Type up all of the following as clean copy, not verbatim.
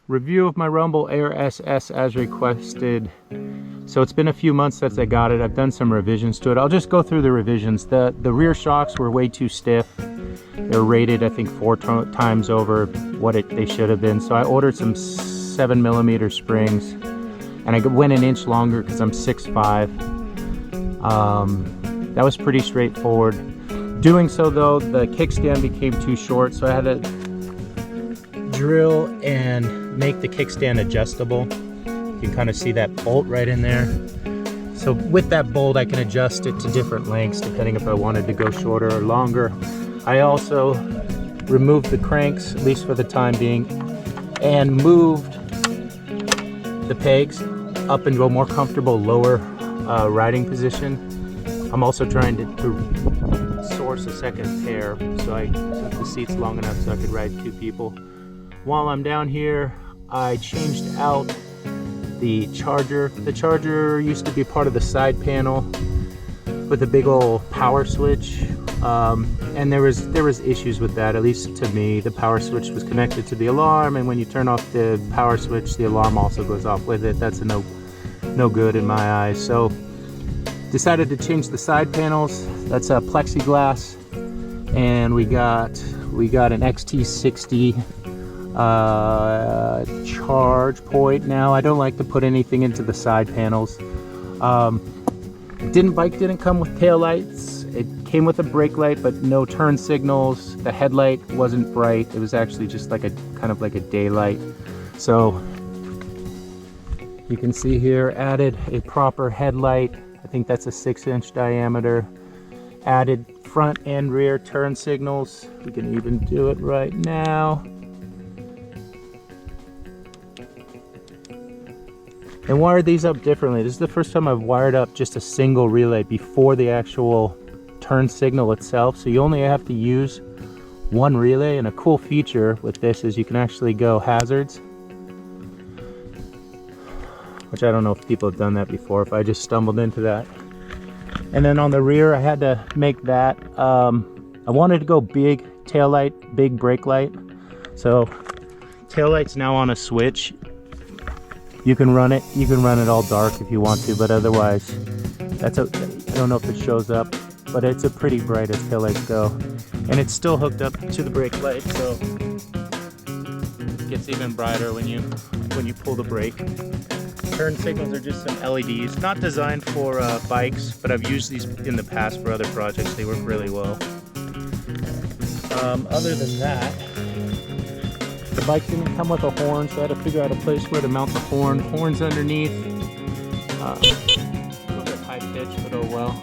Review of my Rumble Air SS as requested. So it's been a few months since I got it. I've done some revisions to it. I'll just go through the revisions. The rear shocks were way too stiff. They're rated, I think, 4 times over what they should have been. So I ordered some 7mm springs, and I went an inch longer because I'm 6'5". That was pretty straightforward. Doing so though, the kickstand became too short, so I had to drill and make the kickstand adjustable. You can kind of see that bolt right in there. So with that bolt, I can adjust it to different lengths depending if I wanted to go shorter or longer. I also removed the cranks, at least for the time being, and moved the pegs up into a more comfortable lower riding position. I'm also trying to source a second pair, so I took the seats long enough so I could ride 2 people. While I'm down here, I changed out the charger. The charger used to be part of the side panel with a big old power switch, and there was issues with that, at least to me. The power switch was connected to the alarm, and when you turn off the power switch, the alarm also goes off with it. That's no good in my eyes. So decided to change the side panels. That's a plexiglass, and we got an XT60 charge point. Now I don't like to put anything into the side panels. Bike didn't come with tail lights. It came with a brake light but no turn signals. The headlight wasn't bright. It was actually just like a kind of like a daylight. So you can see here, added a proper headlight. I think that's a 6-inch diameter. Added front and rear turn signals. We can even do it right now. And wired these up differently. This is the first time I've wired up just a single relay before the actual turn signal itself. So you only have to use one relay, and a cool feature with this is you can actually go hazards, which I don't know if people have done that before, if I just stumbled into that. And then on the rear, I had to make that, I wanted to go big tail light, big brake light. So tail light's now on a switch. You can run it all dark if you want to, but otherwise, I don't know if it shows up, but it's a pretty bright as taillights go. And it's still hooked up to the brake light, so it gets even brighter when you pull the brake. Turn signals are just some LEDs, not designed for bikes, but I've used these in the past for other projects. They work really well. Other than that, the bike didn't come with a horn, so I had to figure out a place where to mount the horn. Horn's underneath. A little bit high pitch, but oh well.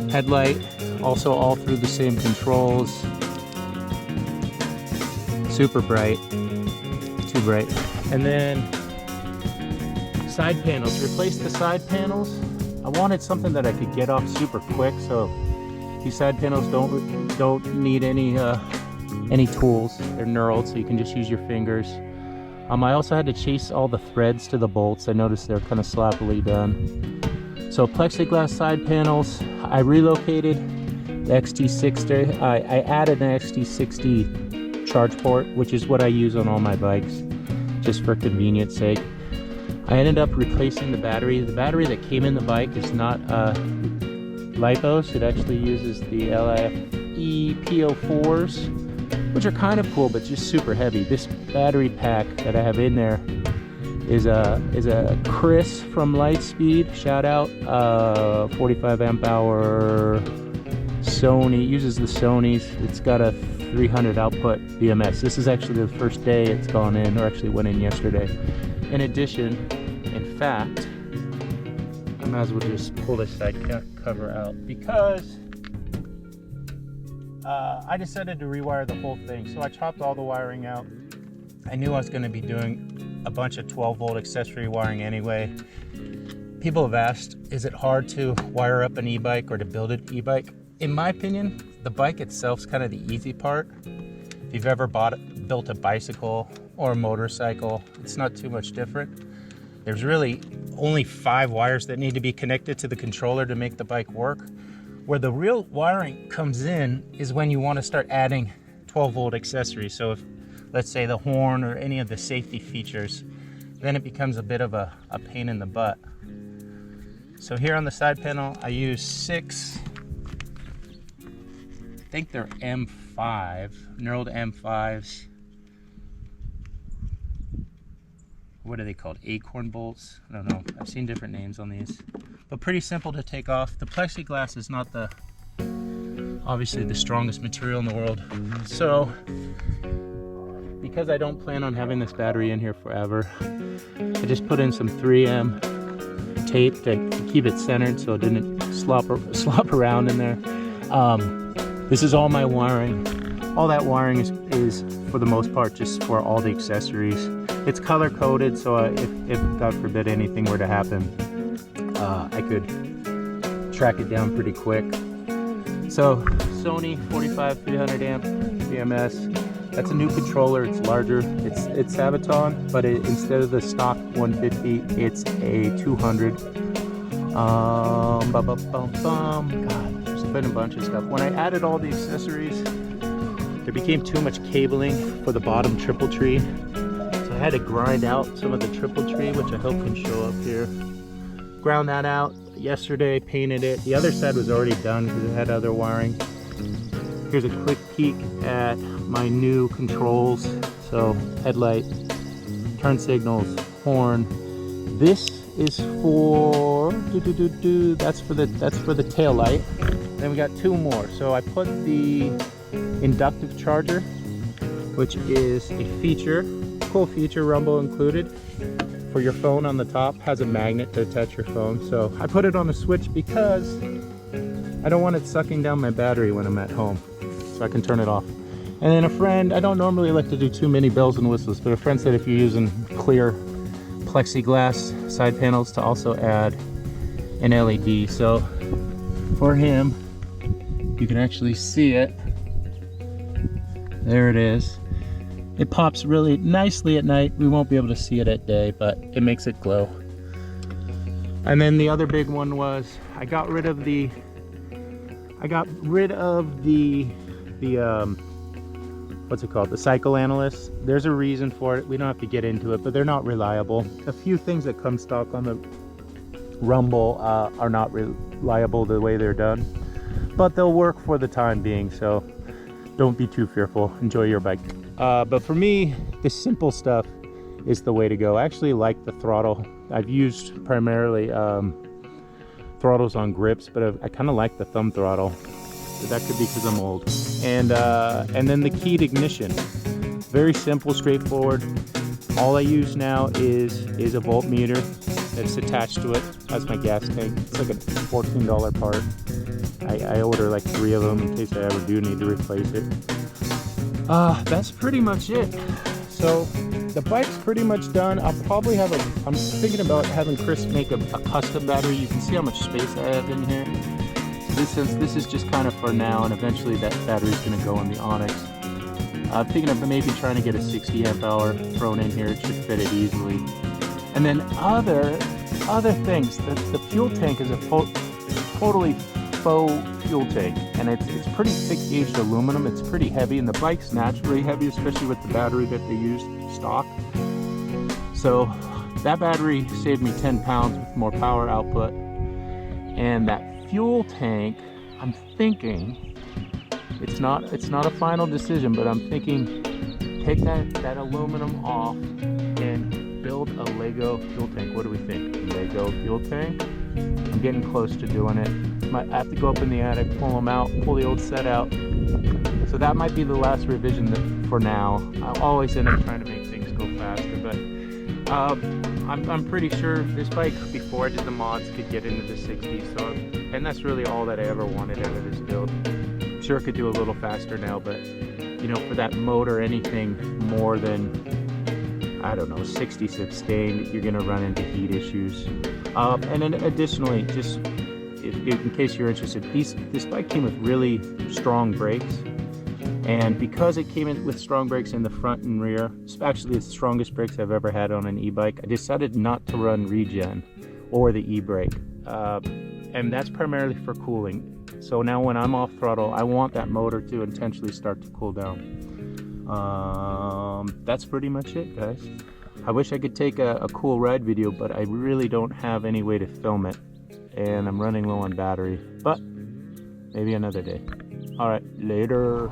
Headlight, also all through the same controls. Super bright. Too bright. And then side panels. Replaced the side panels. I wanted something that I could get off super quick, so these side panels don't need any tools. They're knurled, so you can just use your fingers. I also had to chase all the threads to the bolts. I noticed they're kind of sloppily done. So plexiglass side panels. I relocated the XT60. I added an XT60 charge port, which is what I use on all my bikes, just for convenience sake. I ended up replacing the battery. The battery that came in the bike is not LiPos. It actually uses the LiFe P04s, which are kind of cool, but just super heavy. This battery pack that I have in there is a Chris from Lightspeed, shout out, 45 amp hour Sony, uses the Sony's. It's got a 300 output BMS. This is actually the first day it's gone in, or actually went in yesterday. In addition, in fact, I might as well just pull this side cover out because I decided to rewire the whole thing. So I chopped all the wiring out. I knew I was going to be doing a bunch of 12-volt accessory wiring anyway. People have asked, is it hard to wire up an e-bike or to build an e-bike? In my opinion, the bike itself is kind of the easy part. If you've ever built a bicycle or a motorcycle, it's not too much different. There's really only 5 wires that need to be connected to the controller to make the bike work. Where the real wiring comes in is when you want to start adding 12-volt accessories. So if, let's say, the horn or any of the safety features, then it becomes a bit of a pain in the butt. So here on the side panel, I use 6, I think they're M5, knurled M5s. What are they called? Acorn bolts? I don't know. I've seen different names on these. But pretty simple to take off. The plexiglass is not obviously the strongest material in the world. So, because I don't plan on having this battery in here forever, I just put in some 3M tape to keep it centered so it didn't slop around in there. This is all my wiring. All that wiring is for the most part just for all the accessories. It's color coded, so if God forbid anything were to happen, I could track it down pretty quick. So Sony 45-300 amp BMS. That's a new controller. It's larger. It's Sabaton, but instead of the stock 150, it's a 200. God, there's been a bunch of stuff. When I added all the accessories, there became too much cabling for the bottom triple tree. So I had to grind out some of the triple tree, which I hope can show up here. Ground that out yesterday, painted it. The other side was already done because it had other wiring. Here's a quick peek at my new controls. So headlight, turn signals, horn. This is for that's for the tail light. Then we got 2 more. So I put the Inductive Charger, which is a feature, cool feature, rumble included, for your phone on the top. Has a magnet to attach your phone. So I put it on a switch because I don't want it sucking down my battery when I'm at home, so I can turn it off. And then a friend, I don't normally like to do too many bells and whistles, but a friend said if you're using clear plexiglass side panels, to also add an LED. So for him, you can actually see it. There it is. It pops really nicely at night. We won't be able to see it at day, but it makes it glow. And then the other big one was I got rid of the what's it called? The cycle analysts. There's a reason for it. We don't have to get into it, but they're not reliable. A few things that come stock on the Rumble are not reliable the way they're done, but they'll work for the time being. So don't be too fearful. Enjoy your bike. But for me, the simple stuff is the way to go. I actually like the throttle. I've used primarily throttles on grips, but I kind of like the thumb throttle. But that could be because I'm old. And then the keyed ignition. Very simple, straightforward. All I use now is a voltmeter that's attached to it. That's my gas tank. It's like a $14 part. I order like 3 of them in case I ever do need to replace it. That's pretty much it. So the bike's pretty much done. I'll probably have I'm thinking about having Chris make a custom battery. You can see how much space I have in here. So this is just kind of for now, and eventually that battery's going to go on the Onyx. I'm thinking of maybe trying to get a 60 amp hour thrown in here. It should fit it easily. And then other things. The fuel tank is a totally faux fuel tank, and it's pretty thick gauged aluminum. It's pretty heavy, and the bike's naturally heavy, especially with the battery that they use stock. So that battery saved me 10 pounds with more power output. And that fuel tank, I'm thinking, it's not a final decision, but I'm thinking take that aluminum off and build a Lego fuel tank. What do we think? Lego fuel tank? I'm getting close to doing it. I have to go up in the attic, pull them out, pull the old set out. So that might be the last revision for now. I'll always end up trying to make things go faster, but I'm pretty sure this bike, before I did the mods, could get into the 60s. So, and that's really all that I ever wanted out of this build. Sure, it could do a little faster now, but you know, for that motor, anything more than, I don't know, 60 sustained, you're gonna run into heat issues. And then additionally, just in case you're interested, this bike came with really strong brakes. And because it came in with strong brakes in the front and rear, it's actually the strongest brakes I've ever had on an e-bike, I decided not to run regen or the e-brake. And that's primarily for cooling. So now when I'm off throttle, I want that motor to intentionally start to cool down. That's pretty much it, guys. I wish I could take a cool ride video, but I really don't have any way to film it. And I'm running low on battery, but maybe another day. All right, later.